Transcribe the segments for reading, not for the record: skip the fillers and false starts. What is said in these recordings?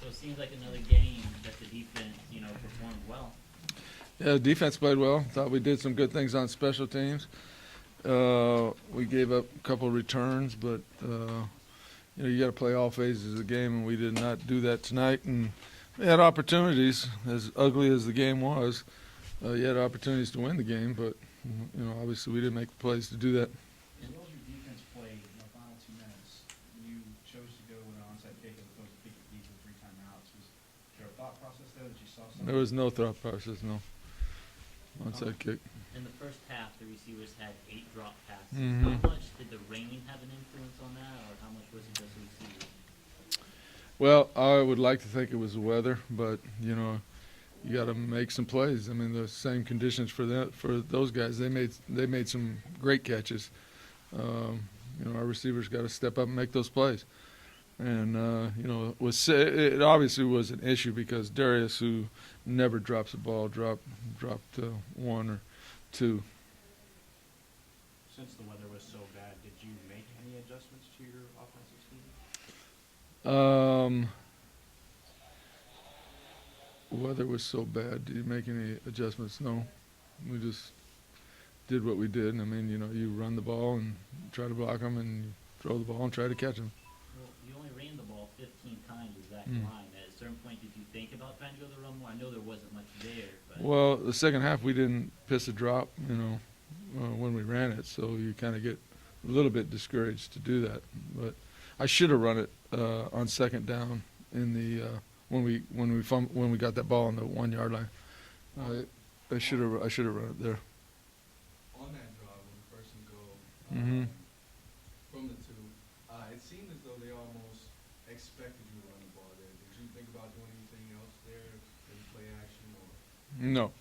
it seems like another game that the defense, performed well. Yeah, the defense played well. Thought we did some good things on special teams. We gave up a couple of returns, but you got to play all phases of the game, and we did not do that tonight. And we had opportunities, as ugly as the game was. You had opportunities to win the game, but obviously we didn't make the plays to do that. As well as your defense played in the final 2 minutes, you chose to go with an onside kick as opposed to kick it deep with 3 timeouts. Was there a thought process there that you saw something? There was no thought process, no. Onside kick. In the first half, the receivers had 8 drop passes. Mhm. How much did the rain have an influence on that, or how much was it just the receivers? Well, I would like to think it was the weather, but you got to make some plays. I mean, the same conditions for those guys. They made some great catches. Our receivers got to step up and make those plays. And it obviously was an issue because Darius, who never drops a ball, dropped 1 or 2. Since the weather was so bad, did you make any adjustments to your offensive scheme? Weather was so bad. Did you make any adjustments? No. We just did what we did. I mean, you run the ball and try to block them, and you throw the ball and try to catch them. Well, you only ran the ball 15 times as that line. At a certain point, did you think about trying to go the run more? I know there wasn't much there. But Well, the second half we didn't piss a drop, when we ran it, so you kind of get a little bit discouraged to do that. But I should have run it on second down in the when we got that ball on the 1 yard line. I should have run it there. On that drive, when the first and goal Mhm. from the 2, it seemed as though they almost expected you to run the ball there. Did you think about doing anything else there, maybe play action or? No.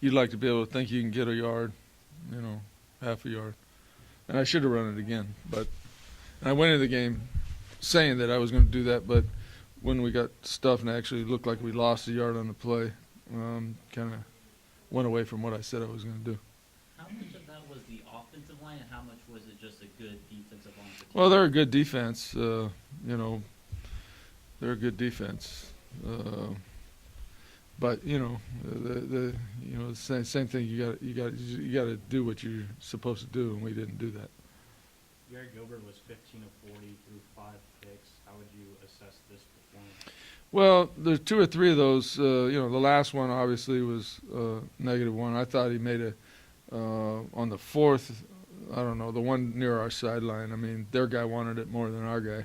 You'd like to be able to think you can get a yard, half a yard. And I should have run it again. And I went into the game saying that I was going to do that, but when we got stuffed and actually looked like we lost a yard on the play, kind of went away from what I said I was going to do. how much of that was the offensive line, and how much was it just a good defensive line? Well, they're a good defense. They're a good defense. But the same thing. You got to do what you're supposed to do, and we didn't do that. Gary Gilbert was 15 of 40 through 5 picks. How would you assess this performance? Well, there's 2 or 3 of those. The last one obviously was -1. I thought he made on the 4th. I don't know, the one near our sideline. I mean, their guy wanted it more than our guy.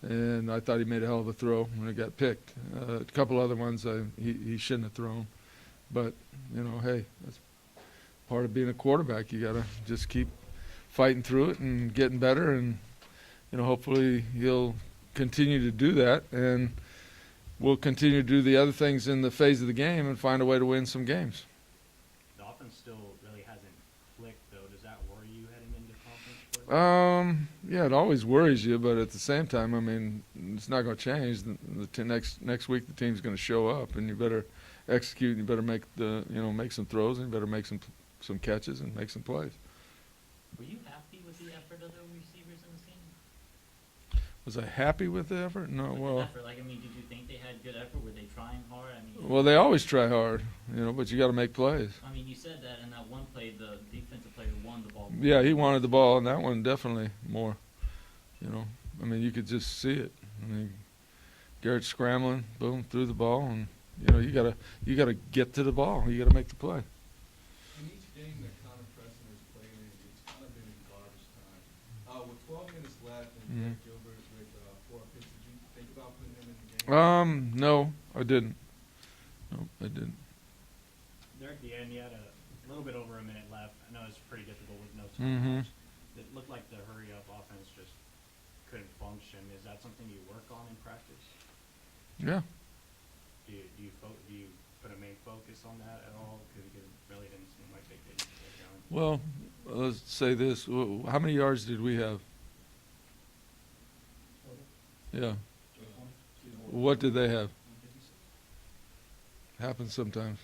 And I thought he made a hell of a throw when it got picked. A couple other ones he shouldn't have thrown. But, hey, that's part of being a quarterback. You got to just keep fighting through it and getting better. And, hopefully he'll continue to do that. And we'll continue to do the other things in the phase of the game and find a way to win some games. The offense still really hasn't clicked, though. Does that worry you heading into conference play? Yeah, it always worries you, but at the same time, I mean, it's not going to change. Next week, the team's going to show up, and you better execute. And you better make make some throws, and you better make some catches and make some plays. Were you happy with the effort of the receivers in this game? Was I happy with the effort? No. With the Well, effort, did you think they had good effort? Were they trying hard? well, they always try hard, but you got to make plays. I mean, you said that in that one play, the defensive player won the ball. Yeah, he wanted the ball, and that one definitely more. I mean, you could just see it. I mean, Garrett scrambling, boom, threw the ball, and you gotta get to the ball. You gotta make the play. In each game that Connor Preston has played in, it's kind of been in garbage time. With 12 minutes left and Gary Gilbert with 4 picks, did you think about putting him in the game? No, I didn't. No, I didn't. There at the end, you had a little bit over a minute left. I know it's pretty difficult with no Mhm. timeouts. It looked like the hurry-up offense just couldn't function. Is that something you work on in practice? Yeah. Do you put a main focus on that at all? Because it really didn't seem like they could get going. Well, let's say this. How many yards did we have? Yeah. What did they have? Happens sometimes.